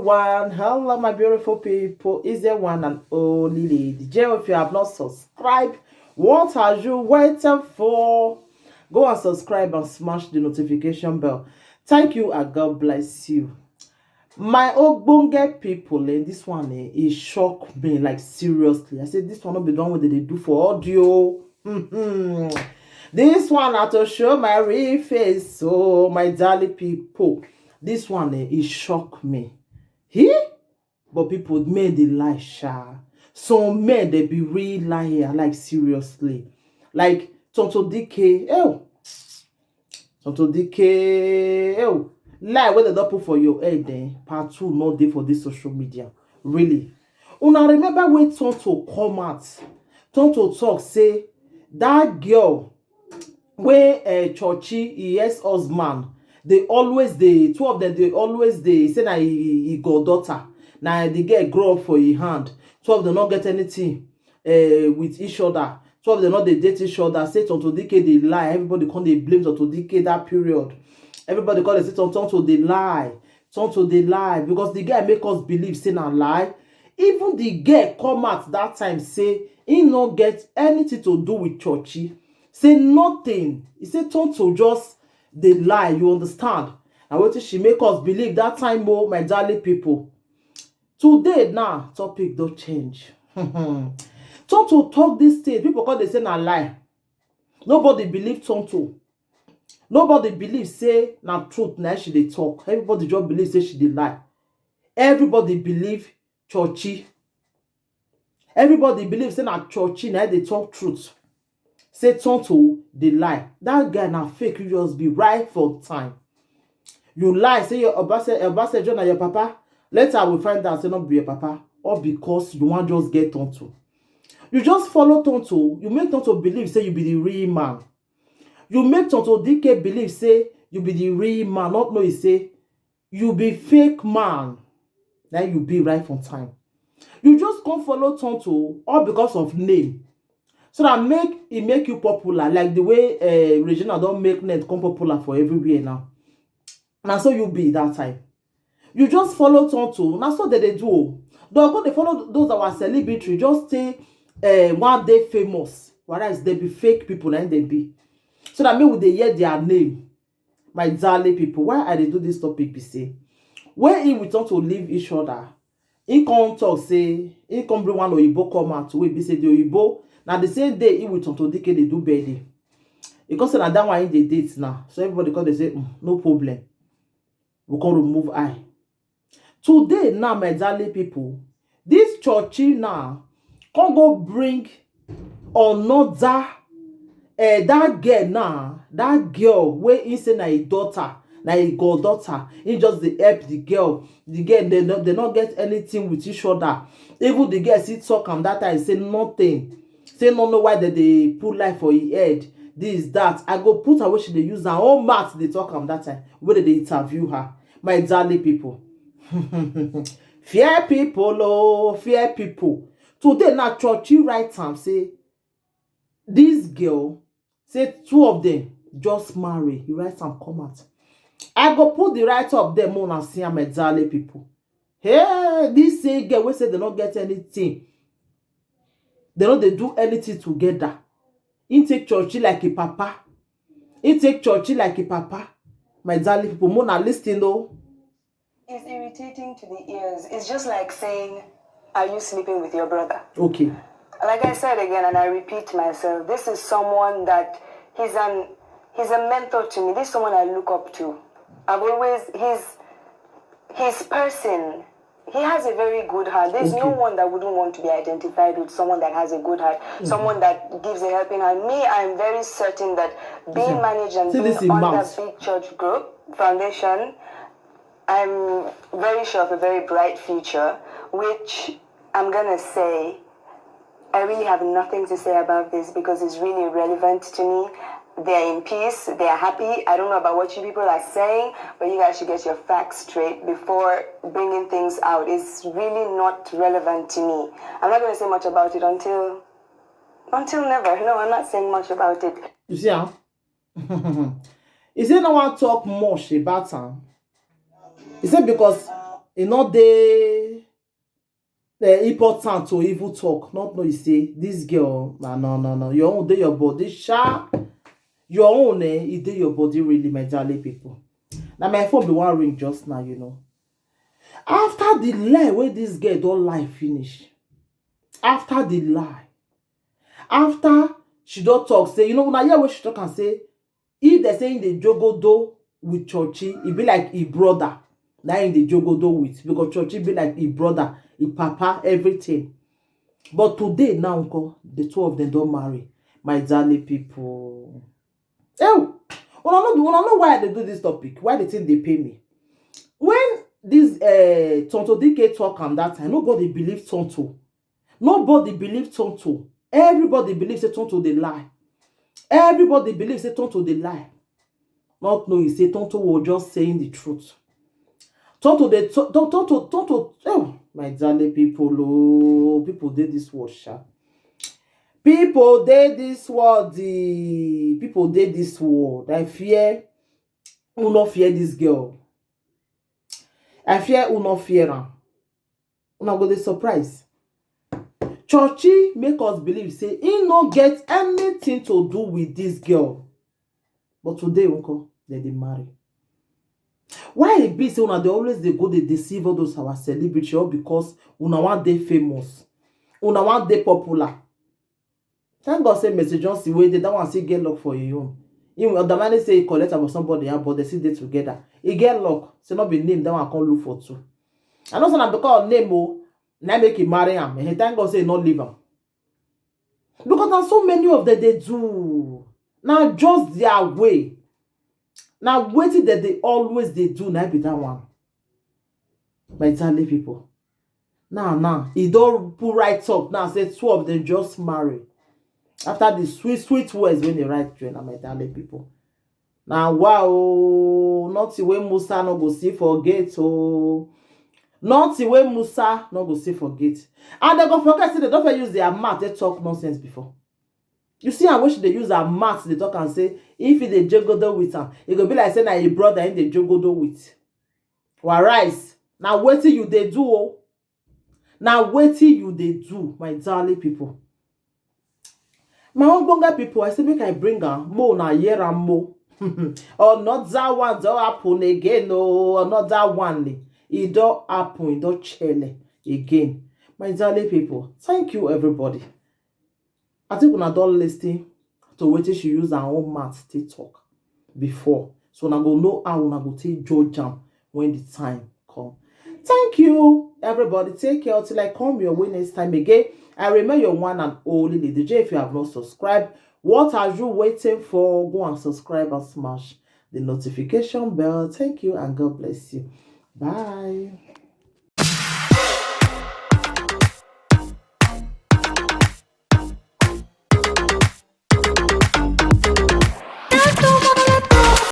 everyone. Hello, my beautiful people. Is there one and only lady? Joe, if you have not subscribed, what are you waiting for? Go and subscribe and smash the notification bell. Thank you and God bless you. My ogbonge people, this one, it shocked me, like, seriously. I said, this one will be done what they do for audio. This one, I to show my real face. So, my darling people, this one, it shocked me. But people made the lie sha. Some men they be real liar, like, seriously. Like Tonto Dike, Tonto Dike, lie where they don't put for your head, part 2 not there for this social media. Really. Una remember when Tonto come out? Tonto talk say that girl where Churchill, his husband, the two of them, they always they say na he got daughter. Now the girl grow up for a hand. Two of them not get anything with each other. Two of them not they date each other. Say Tonto Dike they lie. Everybody come they blame Tonto Dike that period. Everybody call they say Tonto they lie. Tonto they lie because the guy make us believe say na lie. Even the girl come out that time say he no get anything to do with Churchill. Say nothing. He say Tonto just they lie. You understand? And what she make us believe that time, my darling people. Today now, topic don't change. Tonto talk this thing. People call they say na lie. Nobody believe Tonto. Nobody believe say na truth na she dey talk. Everybody just believe say she dey lie. Everybody believe Churchill. Everybody believe say na Churchill na dey talk truth. Say Tonto dey lie. That guy na fake. You just be right for time. You lie. Say your Obasanjo na your papa. Later we find out say not be your papa. Or because you want just get Tonto. You just follow Tonto. You make Tonto believe say you be the real man. You make Tonto Dike believe say you be the real man. Not know you say you be fake man. Then you be right for time. You just come follow Tonto all because of name. So that make you popular. Like the way Regina don't make net come popular for everywhere now. Now so you be that time. You just follow Tonto. Now so that they do. Don't go they follow those that were celebrity. Just stay one day famous. Whereas they be fake people and they be. So that maybe they hear their name. My darling people. Why I they do this topic be say? When we talk to leave each other, he come talk say, he come bring one Oyibo come out to be say the Oyibo. Now the same day he will Tonto Dike they do birthday. Because say na that one they date now. So everybody come they say, no problem. We can remove eye. Today now, my darling people, this Churchill now can go bring another that girl now, that girl where he say na a daughter, na a goddaughter. He just dey help the girl. The girl they not get anything with each other. Even the girl see talk am that time say nothing. Say no know why they put life for his head. This that I go put her where she dey use her own mouth. They talk am that time where they interview her. My darling people. Fear people, oh, fear people. Today now Churchill write time say this girl say two of them just marry. He write am come out. I go put the right of them on and see my darling people. Hey, this same girl we say they don't get anything. They don't they do anything together. He take Churchill like a papa. He take Churchill like a papa. My darling people, Mona listen though. It's irritating to the ears. It's just like saying, are you sleeping with your brother? Okay. Like I said again, and I repeat myself, this is someone that he's a mentor to me. This is someone I look up to. I've always his person. He has a very good heart. There's no one that wouldn't want to be identified with someone that has a good heart, someone that gives a helping hand. Me, I'm very certain that being managed and being under Big Church Group Foundation, I'm very sure of a very bright future, which I'm going to say, I really have nothing to say about this because it's really irrelevant to me. They're in peace. They're happy. I don't know about what you people are saying, but you guys should get your facts straight before bringing things out. It's really not relevant to me. I'm not going to say much about it until never. No, I'm not saying much about it. You see, huh? He said no one talk much about him. He said because e not dey important to even talk. Not know you say this girl, no. Your own dey your body, sha. Your own, e dey your body really, my darling people. Now my phone be one ring just now, you know. After the lie wey this girl don lie finish, after the lie, after she don talk say, you know, una hear wey she talk and say, if they say in the jogodo with Churchill, e be like e brother. Now in the jogodo with, because Churchill be like e brother, e papa, everything. But today now, uncle, the two of them don't marry, my darling people. Oh, una know why they do this topic. Why they think they pay me? When this Tonto Dike talk on that time, nobody believed Tonto. Nobody believed Tonto. Everybody believes say Tonto they lie. Everybody believes say Tonto they lie. Not knowing say Tonto was just saying the truth. Tonto, oh, my darling people, oh, people did this word, sha. People did this word, people did this word. I fear, who not fear this girl. I fear who not fear her. Una go dey surprise. Churchill make us believe say he no get anything to do with this girl. But today, uncle, they marry. Why it be say una dey always dey go dey deceive all those our celebrity, all because una wan dey famous, una wan dey popular? Thank God say Mr. Johnson wey dey that one still get luck for your own. Even the man say he collect am for somebody else, but they still dey together. He get luck, say not be name that one come look for too. I know say na because of name o, na make him marry am. And thank God say he not leave am. Because na so many of them they do. Now just their way. Now waiting that they always they do, now be that one. My darling people. Now, he don't put right up. Now say two of them just marry. After the sweet words when they write to my darling people. Now wow, not the way Musa no go see forget. Oh, not the way Musa no go see forget. And they go forget, say they don't use their mouth, they talk nonsense before. You see, I wish they use our mouth, they talk and say, if they jogodo with her, it go be like saying that your brother in the jogodo with. Whereas, now wait till you they do. Oh. Now wait till you they do, my darling people. My own people, I say make I bring her more na year and more. Or not that one don't happen again, no, or not that one. It don't happen, it don't chele again. My darling people, thank you everybody. I think una don listen to wetin she use her own mouth to talk before. So una go know how una go take judge am when the time come. Thank you, everybody. Take care until I come your way next time again. I remember your one and only Lady J. If you have not subscribed, what are you waiting for? Go and subscribe and smash the notification bell. Thank you and God bless you. Bye.